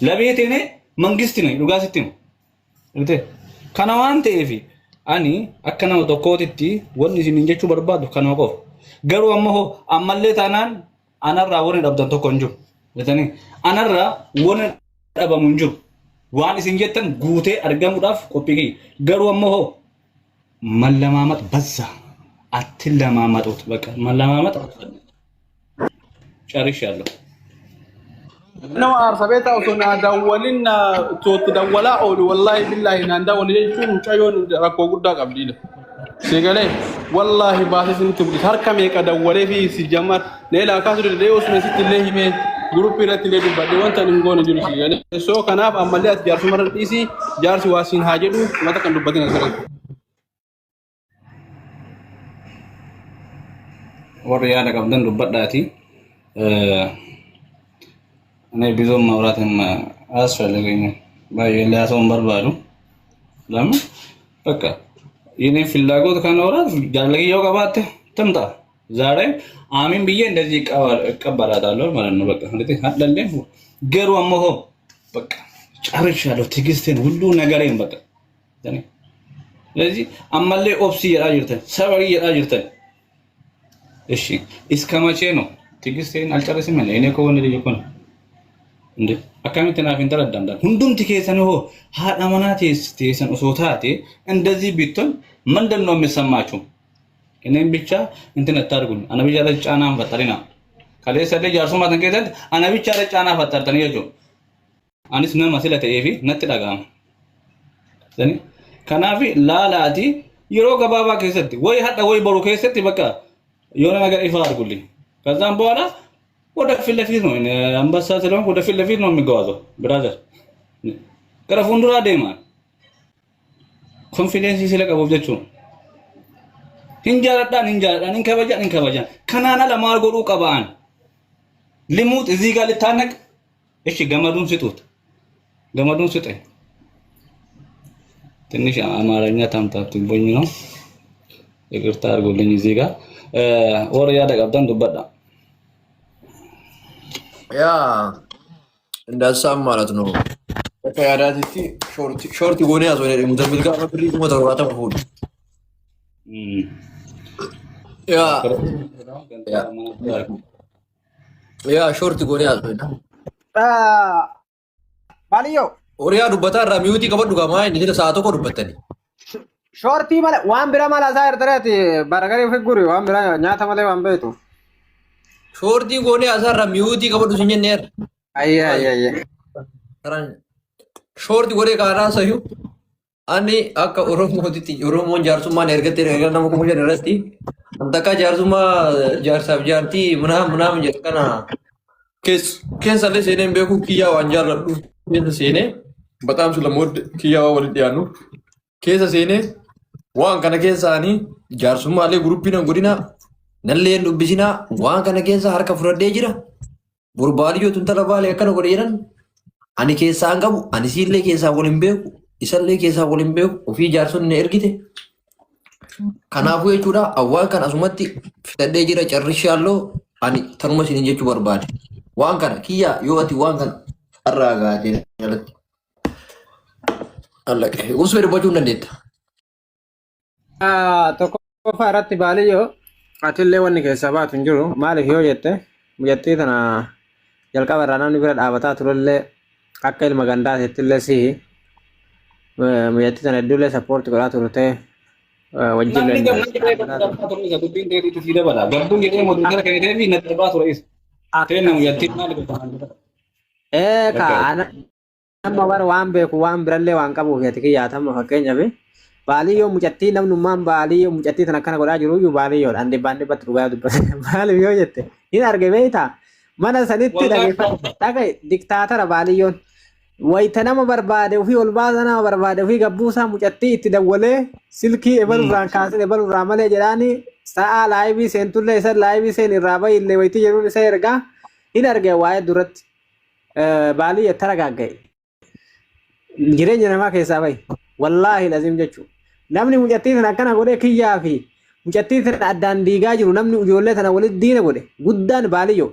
لبيت إني منجستني رجاسيتني إنت كنا وانت إيه في أني أكنا وتقودتي ونسي نيجي برباد كنا وقف قالوا أما اللي تانان أنا راوني أبدا تكونجو لتاني أنا را ون أبا منجو وان سنجتن غوتي أرجع مداف كوبيكي قالوا ملامات بزا أتلامات أوتبك ملامات شاريش الله أنا أعرف بيتا وصلنا دولنا توت دولا أول والله بالله إن دول يشوف شيء ركوا قدام قبليله سيقولي والله باسس أنتم بتهار كم يكادولي في سجامات نيل أكاسر الرئيس مسيت الله من جروب بيرت اللي بدي وانت نقول نجلس يعني سو كناف عمليات جارس مرة تيسي جارس واسين هاجدو ما تكن دبتين الكلام وريانا قبضن ربط داتي أنا بيزوم موراتهم أسفل لقيني باي لا سوم بربادو لما بكا ini filago kan orang jalan lagi yoga batte temta zare amin biyen dari kabar ada lor malan bak nanti hadal deh geru ammo bak cari shalo tigistin hullu nagarin bak yani jadi amalle opsi ajirta sabari ajirta eshi iskamache no tigistin alcharasim mele ene ko wonde yekon inde akamitena fintara damdan hundum tikesan ho hada manati tesan usotati እንደዚህ ቢton ምንድነው የሚሰማችሁ እኔን ብቻ እንትን አታርጉኝ አና ብቻ ለጫና ፈጠሪና ከለሰ ለጅ አርሶ ማተን ከዘንድ አና ብቻ ለጫና ፈጠርተን ይጆ አንስ ነው መስለተ ኤቪ ነጥዳጋም ዘኒ ከናፊ ላላቲ ይሮ ገባባ ከሰት ወይ ሀዳ ወይ በሩ ከሰት በቃ የሆነ ነገር ይፋ አድርጉልኝ ከዛም በኋላ ወደ ፊት ለፊት ነው አንበሳ ስለሆነ ወደ ፊት ለፊት ነው የሚጓዘው ብራዘር ከረፉንዱራ ደማ ኮንፊደንስ ሲለቀው ወጀቹ እንጃራዳን እንከበጃን ከናና ለማርጎሩ ቀባን ልሙት እዚህ ጋር ልታነቅ እሺ ገመዱን ስጠኝ ትንሽ አማርኛ ታምታቱብኝ ነው ይቅርታ አድርጉልኝ እዚህ ጋር ወርያ ደጋብዳን ዱበዳ ያ እንደሳም ማለት ነው ከያዳቲ ሾርት ይጎኔ ያዞነ ሙተምልጋ ፍሪ ሞተር ዋታ ሁሉ ያ ሾርት ይጎኔ ያዞነ ባልዮ ኦሪያ ዱበታ ራሚውቲ ከበዱ ጋማ እንዴ ሰዓቶ ኮ ዱበተኒ ሾርቲ ማለ ዋን ብራ ማለ ዛይር ተረት ባረጋሪ ፍጉሪ ዋን ብራ ኛታ ማለ ዋን በይቱ ሾርቲ ጎኔ አሰራ ሚውቲ ከበዱ ሲኘነር አይ ሾርት ጎኔ ካራ ሰዩ አኒ አካ ኦሮሞን ጃርሱማን ኤርገቴ ኤርገና መኮ ጀነረስቲ አንተካ ጃርሱማ ጃርሳብ ጃርቲ ምናምን ጀከና ኬስ አለ ሴኔን ቤኩ ኪያ ዋንጃረዱ ሴኔ በጣም ስለሞድ ኪያዋ ወልዲያኑ ኬስ ሴኔ ዋን ከነ ኬሳኒ ጃርሱማ አለ ግሩፒና ጉዲና ነሌን ዱብሲና ዋን ከነ ኬሳ harka fudhadhee jira burbaaliyo tuntala baale akkana godhe jedhan ani keessaan qabu ani siillee keessaa waliin beeku isallee keessaa waliin beeku ofii jaarsonni ergite kanaafuu jechuudha awwaan kan asumatti fidhadhee jira carrishaaloo ani tanuma isin jechuu barbaade waan kana kiyya yoo ati waan kana arraa gaatee jalatti allaqe usbe dubbachuu dandeetta tokko faaratti baaliyo atillee wanni keessaa baatu hin jiru maaliif yoo jette mucattii tana jalqaba irraa namni bira dhaabataa turellee akka ilma gandaatettillee si mucattii tana hedduullee sappoorti godhaa turte wajjin nama bara waan beeku waan birallee waan qabuuf ati kiyyaatama fakkeenyaaf baaliyyoo mucattii namnummaan baaliyyoo mucattii tan akkana godhaa jiru iyyuu baaliyyoo dhibbaan dhibbatti dhugaa dubbate maaliif yoo jette hin arge beeyta mana sanitti dhaga diktaatara baaliyyoon wayita nama barbaade ofii ol baasa nama barbaade ofii gabbuusaa mucattii itti dawwalee silkii ebalurraan kaasin ebalurraa malee jedhaani sa'a laayibii seentullee isa laayibii seen irraa bayillee wayitii jedhuun isa ergaa hin arge waa'ee duratti baaliyyo taragaaggae jireenya namaa keessaa bayi wallaahi lazim jechuudha. Namni mucattii tana akkana godhee kiyyaa fi mucattii tana addaan diigaa jiru namni ijoollee tana walitti diina godhe guddaan baaliyyoo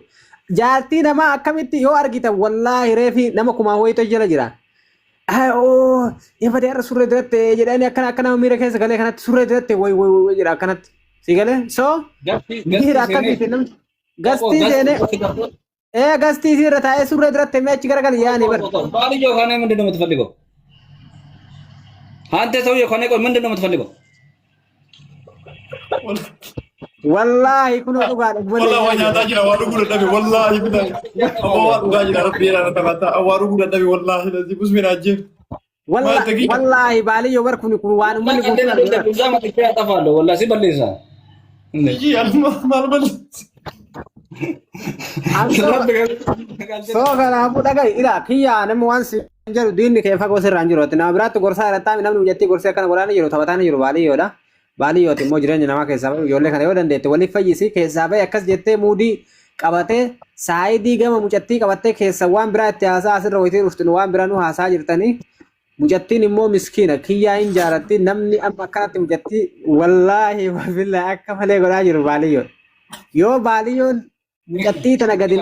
jaartii namaa akkamitti yoo argitan wallaahi reefi nama kumaa wayito jala jira. Oh, ifa deera surree diratte jedhani akkana nama miira keessa galee kanatti surree diratte way jira akkanatti. Si galee? So, dhiira akkamitti namni gastii seenee gastii irra taa'ee surree diratte mee achi garagal yaani bar. Baadiyyaa kana ምንድን ነው የምትፈልገው? አንተ ሰውዬ ከሆነ ቆይ ምንድን ነው የምትፈልገው? والله كنوا دوغا والله وجا تاجر وارغو دبي والله بدا وارغو تاجر ربي انا تبتا وارغو دبي والله الذي بسم راجي والله بالي يبركون كون وان من كون زعما تكفي اطفالو والله سيبليسا يجي ما بلس سو غنا ابو دغاي الى كيا نم وان سنجر دين كيف غوسر رانجروت نابرات غورسا رتا من نم جتي غورسا كان غوران يرو تبتان يرو بالي يودا بالي يوت مو جرين نما كيسا يولي كان يودن ديت ولي فيسي كيسا باي اكس جتي مودي قبته سايدي گم مجتي قبته كيسا وان برا اتياسا اسر رويتي رفتن وان برانو حاسا جرتني مجتي نمو مسكينه كيا ان جارتي نمني ام كانت مجتي والله بالله اكفله غدا يرو بالي يو بالي مجتي تنغدين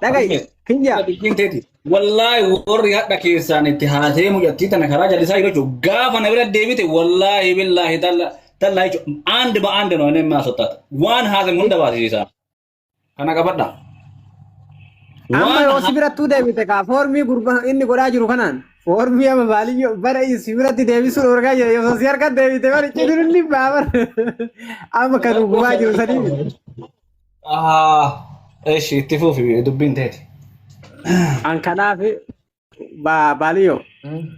دغاي كنجا والله وريا دكيسان اتحاده مجتي تنخرا جلسا يرو غافا نبر ديبيت والله بالله تلا عند باند ነው እኔ ማስወጣት ዋን ሀዘ ሙንደ ባሲሳ kana qabadha amma yo sibiratu deebite ka formi gurba inni goda jiru kanan formi ama baliyo bara sibirati deebisu orga yo sosiar ka deebite bari chidurni babar amma kanu guba jiru sadi ايش اتفوفي دبين تاتي an kanaaf baaliyo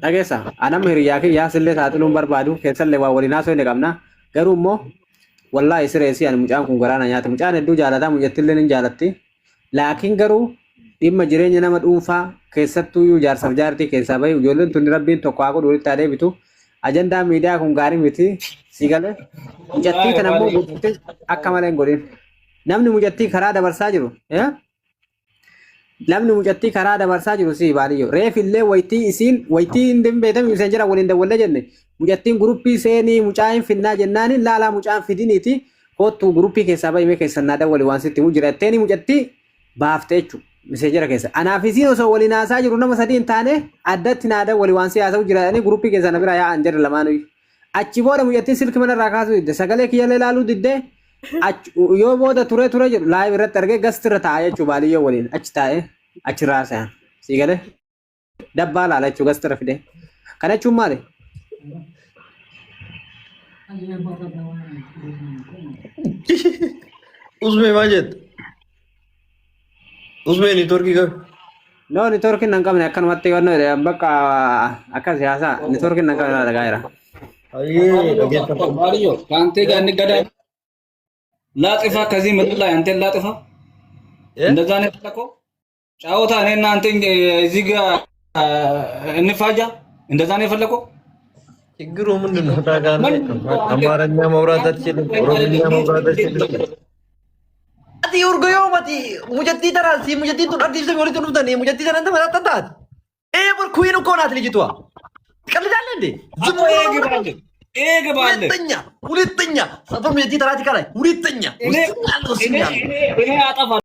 dhageessa anam hiriyaa ki yaa sille taatuluun barbaadu keessallee waa waliin haasoo inni qabna garuu immoo wallaahi sireesii ani mucaan kun garaana nyaata mucaan hedduu jaalataa mucattillee ni jaalatti laakiin garuu dhimma jireenya nama dhuunfaa keessattuu jaarsaaf jaartii keessaa bahi ijoolleen tun rabbiin tokko haa godhu walitti deebitu ajandaa miidiyaa kun gaarii miti si galee mucattii kana immoo guutuutti akka malee hin godhin namni mucattii karaa dabarsaa jiru namni mucattii karaa dabarsaa jiru si baaliyo reefillee waytii hin beekame iseen jira waliin dawwalle jenne mucattiin guruppii seenii mucaan finnaa jennaani laalaa mucaan fidiniiti kootu guruppii keessaa bahime keessan naa dawwali waan sitti mu jira etteeni mucattii baaftee jechu misee jira keessa anaaf isiin osoo waliin haasaa jiru nama sadii hin taane addatti naa dawwali waan si haasa'u jiraani guruppii keessan na bira yaa'an jedhe lamaanuu achi booda mucattiin silki mana irraa kaasuu didde sagalee kiyyallee laaluu diddee yoo booda ture jedhu laayib irratti argee gastira taa'ee jechuu baaliyyoo waliin achi taa'ee achi raasaan si galee dabbaa laala jechuu gastira fide kana jechuun maali? Usme majet usme ni turki ka no ni turki nan kamne akkanumatti wanno bakka akka siyaasa ni turki nan kamne dhagaayira ባልዮ ከአንተ ጋር እንገዳይ ላጥፋ ከዚህ ምድር ላይ አንተን ላጥፋ እንደዛ ነው የፈለከው ጫወታ እኔና አንተ እዚህ ጋር እንፋጃ እንደዛ ነው የፈለከው ችግሩ ምንድነው ታውቃለህ አማርኛ ማውራት አትችልም ኦሮምኛ ማውራት አትችልም አቲ ኡርጎዮ ማቲ ሙጀቲ ተራሲ ሙጀቲ ቱ አዲስ ወልቱ ነው ሙጀቲ ተራንተ ማጣጣት በር ኩይን እኮ ናት ልጅቷ ትቀልዳለህ እንዴ ዝም ሁለተኛ ሰፈር ሙጀቲ ተራቲ ካላይ ሁለተኛ እኔ አጠፋ